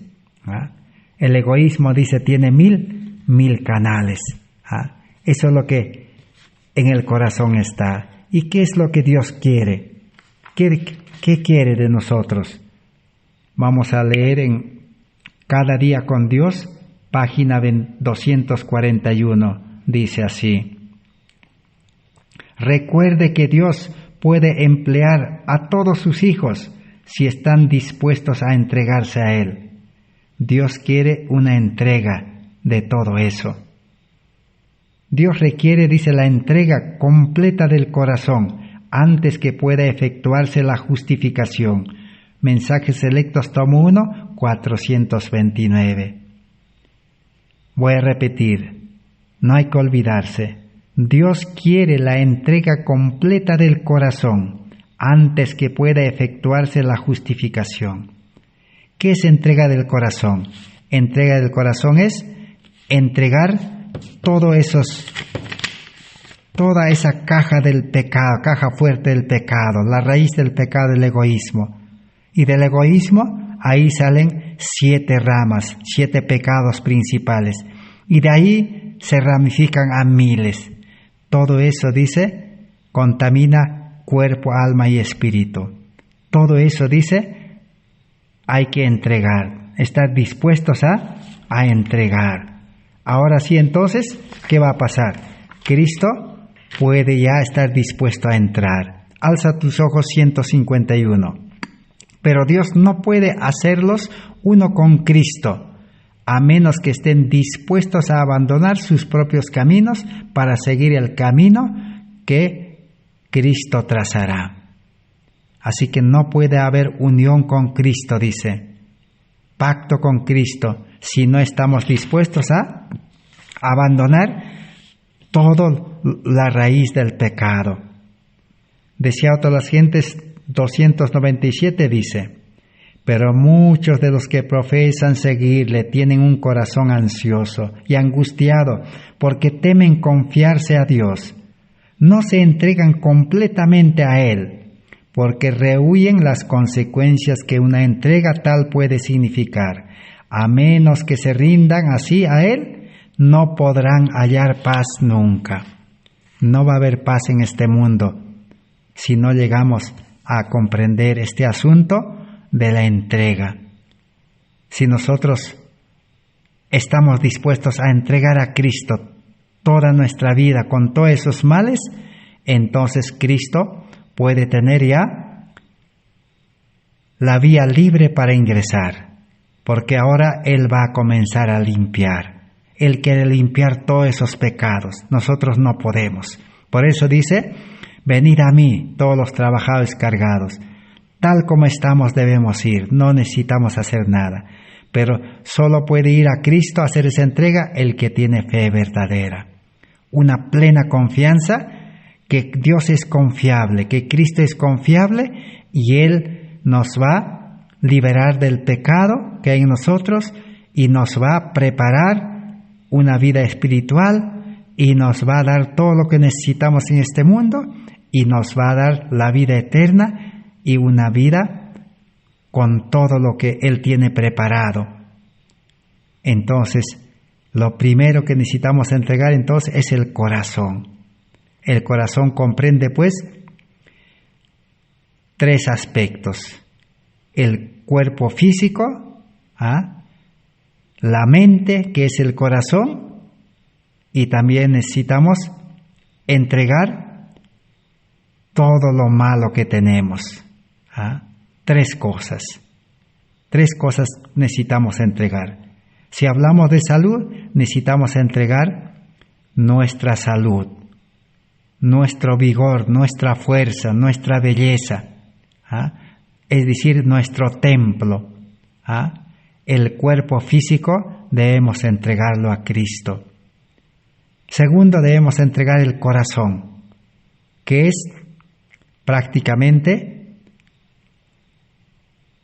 El egoísmo, dice, tiene mil canales. Eso es lo que en el corazón está. ¿Y qué es lo que Dios quiere? ¿Qué quiere de nosotros? Vamos a leer en Cada día con Dios, página 241. Dice así: recuerde que Dios puede emplear a todos sus hijos si están dispuestos a entregarse a Él. Dios quiere una entrega de todo eso. Dios requiere, dice, la entrega completa del corazón antes que pueda efectuarse la justificación. Mensajes Selectos, tomo 1, 429. Voy a repetir, no hay que olvidarse. Dios quiere la entrega completa del corazón antes que pueda efectuarse la justificación. ¿Qué es entrega del corazón? Entrega del corazón es entregar toda esa caja del pecado, caja fuerte del pecado, la raíz del pecado, el egoísmo. Y del egoísmo, ahí salen 7 ramas, 7 pecados principales. Y de ahí se ramifican a miles. Todo eso, dice, contamina cuerpo, alma y espíritu. Todo eso, dice, hay que entregar, estar dispuestos a entregar. Ahora sí, entonces, ¿qué va a pasar? Cristo puede ya estar dispuesto a entrar. Alza tus ojos, 151. Pero Dios no puede hacerlos uno con Cristo, a menos que estén dispuestos a abandonar sus propios caminos para seguir el camino que Cristo trazará. Así que no puede haber unión con Cristo, dice, pacto con Cristo, si no estamos dispuestos a abandonar toda la raíz del pecado. Decía otras gentes, 297 dice: pero muchos de los que profesan seguirle tienen un corazón ansioso y angustiado porque temen confiarse a Dios. No se entregan completamente a Él porque rehuyen las consecuencias que una entrega tal puede significar. A menos que se rindan así a Él, no podrán hallar paz nunca. No va a haber paz en este mundo si no llegamos a comprender este asunto de la entrega. Si nosotros estamos dispuestos a entregar a Cristo toda nuestra vida con todos esos males, entonces Cristo puede tener ya la vía libre para ingresar, porque ahora Él va a comenzar a limpiar. Él quiere limpiar todos esos pecados. Nosotros no podemos. Por eso dice: venid a mí, todos los trabajados y cargados. Tal como estamos debemos ir, no necesitamos hacer nada. Pero solo puede ir a Cristo a hacer esa entrega el que tiene fe verdadera. Una plena confianza que Dios es confiable, que Cristo es confiable y Él nos va a liberar del pecado que hay en nosotros y nos va a preparar una vida espiritual y nos va a dar todo lo que necesitamos en este mundo y nos va a dar la vida eterna y una vida con todo lo que Él tiene preparado. Entonces, lo primero que necesitamos entregar entonces es el corazón. El corazón comprende pues 3 aspectos: el cuerpo físico, la mente, que es el corazón, y también necesitamos entregar todo lo malo que tenemos. 3 cosas. 3 cosas necesitamos entregar. Si hablamos de salud, necesitamos entregar nuestra salud, nuestro vigor, nuestra fuerza, nuestra belleza, es decir, nuestro templo. El cuerpo físico debemos entregarlo a Cristo. Segundo, debemos entregar el corazón, que es prácticamente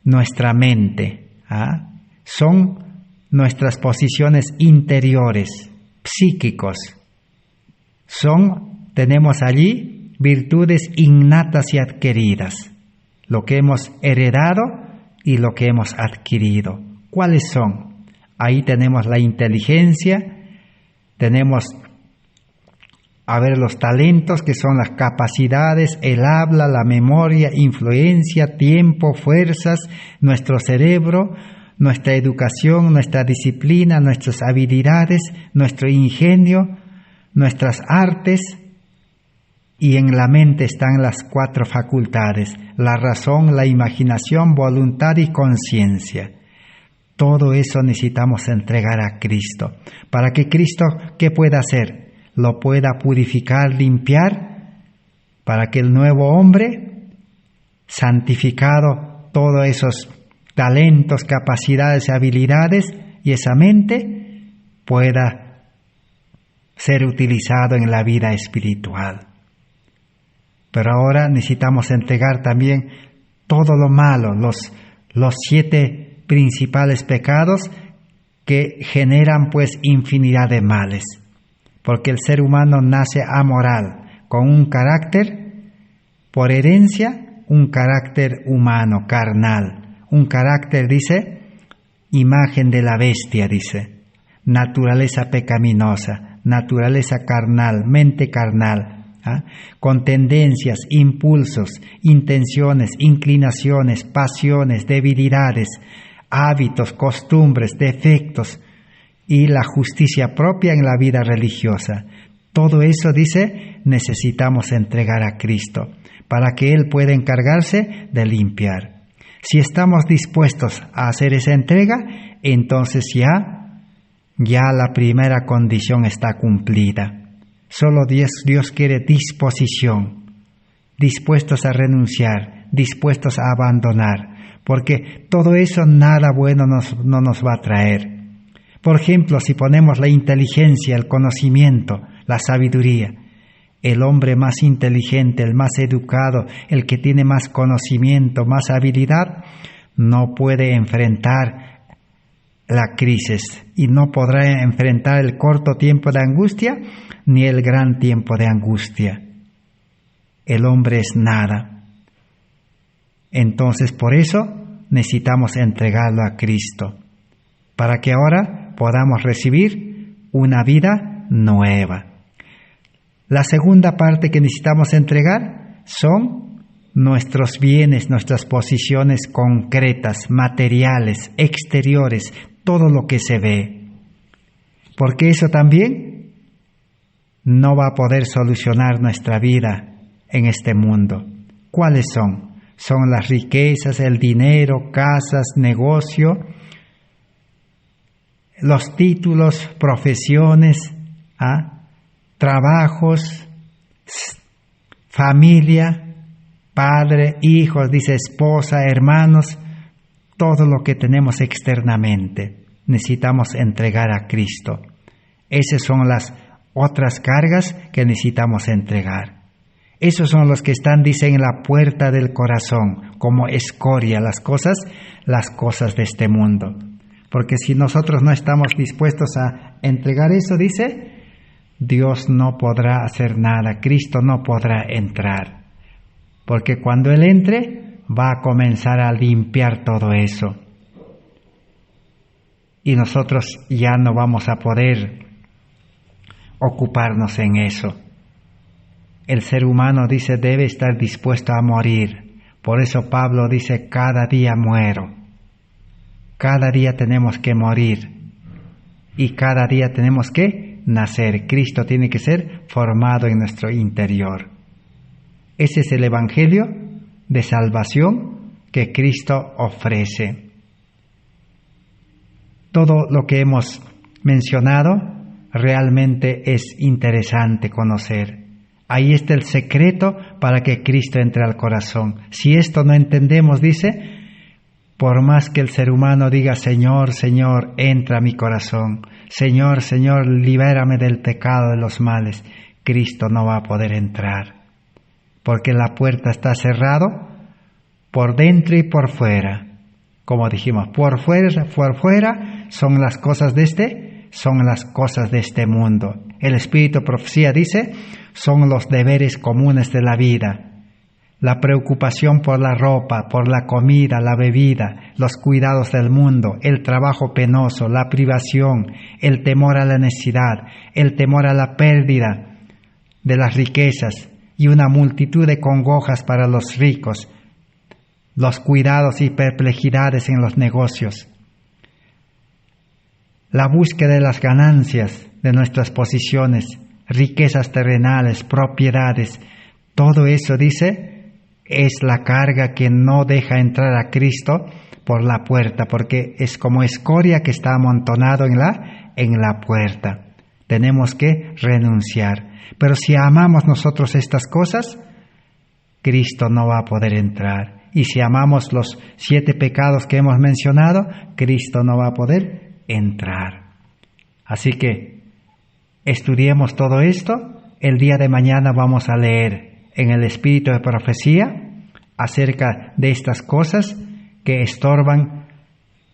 nuestra mente. Son nuestras posiciones interiores, psíquicos. Tenemos allí virtudes innatas y adquiridas, lo que hemos heredado y lo que hemos adquirido. ¿Cuáles son? Ahí tenemos la inteligencia, tenemos los talentos, que son las capacidades, el habla, la memoria, influencia, tiempo, fuerzas, nuestro cerebro, nuestra educación, nuestra disciplina, nuestras habilidades, nuestro ingenio, nuestras artes, y en la mente están las 4 facultades: la razón, la imaginación, voluntad y conciencia. Todo eso necesitamos entregar a Cristo, para que Cristo, ¿qué pueda hacer? Lo pueda purificar, limpiar, para que el nuevo hombre, santificado, todos esos talentos, capacidades, habilidades y esa mente, pueda ser utilizado en la vida espiritual. Pero ahora necesitamos entregar también todo lo malo, los 7 principales pecados que generan pues infinidad de males. Porque el ser humano nace amoral, con un carácter, por herencia, un carácter humano, carnal. Un carácter, dice, imagen de la bestia, dice. Naturaleza pecaminosa, naturaleza carnal, mente carnal, con tendencias, impulsos, intenciones, inclinaciones, pasiones, debilidades, hábitos, costumbres, defectos, y la justicia propia en la vida religiosa. Todo eso, dice, necesitamos entregar a Cristo para que Él pueda encargarse de limpiar. Si estamos dispuestos a hacer esa entrega, entonces ya la primera condición está cumplida. Solo Dios quiere disposición, dispuestos a renunciar, dispuestos a abandonar, porque todo eso nada bueno no nos va a traer. Por ejemplo, si ponemos la inteligencia, el conocimiento, la sabiduría, el hombre más inteligente, el más educado, el que tiene más conocimiento, más habilidad, no puede enfrentar la crisis y no podrá enfrentar el corto tiempo de angustia ni el gran tiempo de angustia. El hombre es nada. Entonces, por eso necesitamos entregarlo a Cristo, para que ahora podamos recibir una vida nueva. La segunda parte que necesitamos entregar son nuestros bienes, nuestras posiciones concretas, materiales, exteriores, todo lo que se ve. Porque eso también no va a poder solucionar nuestra vida en este mundo. ¿Cuáles son? Son las riquezas, el dinero, casas, negocio, los títulos, profesiones, trabajos, familia, padre, hijos, dice esposa, hermanos, todo lo que tenemos externamente necesitamos entregar a Cristo. Esas son las otras cargas que necesitamos entregar. Esos son los que están, dice, en la puerta del corazón, como escoria, las cosas de este mundo. Porque si nosotros no estamos dispuestos a entregar eso, dice, Dios no podrá hacer nada, Cristo no podrá entrar. Porque cuando Él entre, va a comenzar a limpiar todo eso. Y nosotros ya no vamos a poder ocuparnos en eso. El ser humano, dice, debe estar dispuesto a morir. Por eso Pablo dice, cada día muero. Cada día tenemos que morir y cada día tenemos que nacer. Cristo tiene que ser formado en nuestro interior. Ese es el Evangelio de salvación que Cristo ofrece. Todo lo que hemos mencionado realmente es interesante conocer. Ahí está el secreto para que Cristo entre al corazón. Si esto no entendemos, dice, por más que el ser humano diga, Señor, Señor, entra a mi corazón, Señor, Señor, libérame del pecado, de los males, Cristo no va a poder entrar, porque la puerta está cerrada por dentro y por fuera. Como dijimos, por fuera son las cosas de este son las cosas de este mundo. El Espíritu de Profecía dice, son los deberes comunes de la vida. La preocupación por la ropa, por la comida, la bebida, los cuidados del mundo, el trabajo penoso, la privación, el temor a la necesidad, el temor a la pérdida de las riquezas y una multitud de congojas para los ricos, los cuidados y perplejidades en los negocios, la búsqueda de las ganancias de nuestras posiciones, riquezas terrenales, propiedades, todo eso, dice, es la carga que no deja entrar a Cristo por la puerta, porque es como escoria que está amontonado en la puerta. Tenemos que renunciar. Pero si amamos nosotros estas cosas, Cristo no va a poder entrar. Y si amamos los 7 pecados que hemos mencionado, Cristo no va a poder entrar. Así que estudiemos todo esto. El día de mañana vamos a leer en el Espíritu de Profecía acerca de estas cosas que estorban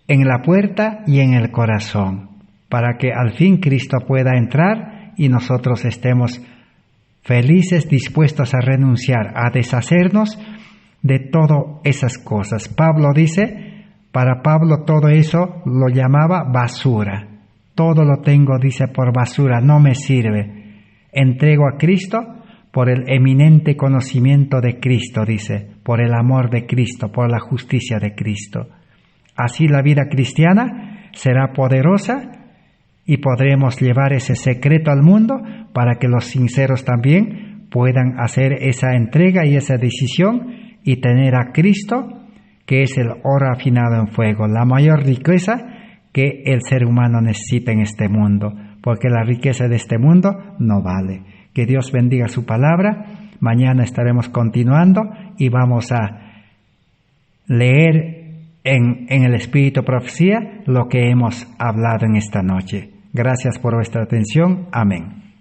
en la puerta y en el corazón, para que al fin Cristo pueda entrar y nosotros estemos felices, dispuestos a renunciar, a deshacernos de todas esas cosas. Pablo dice, para Pablo todo eso lo llamaba basura. Todo lo tengo, dice, por basura, no me sirve. Entrego a Cristo por el eminente conocimiento de Cristo, dice, por el amor de Cristo, por la justicia de Cristo. Así la vida cristiana será poderosa y podremos llevar ese secreto al mundo para que los sinceros también puedan hacer esa entrega y esa decisión y tener a Cristo, que es el oro afinado en fuego, la mayor riqueza que el ser humano necesita en este mundo, porque la riqueza de este mundo no vale. Que Dios bendiga su palabra. Mañana estaremos continuando y vamos a leer en el Espíritu de Profecía lo que hemos hablado en esta noche. Gracias por vuestra atención. Amén.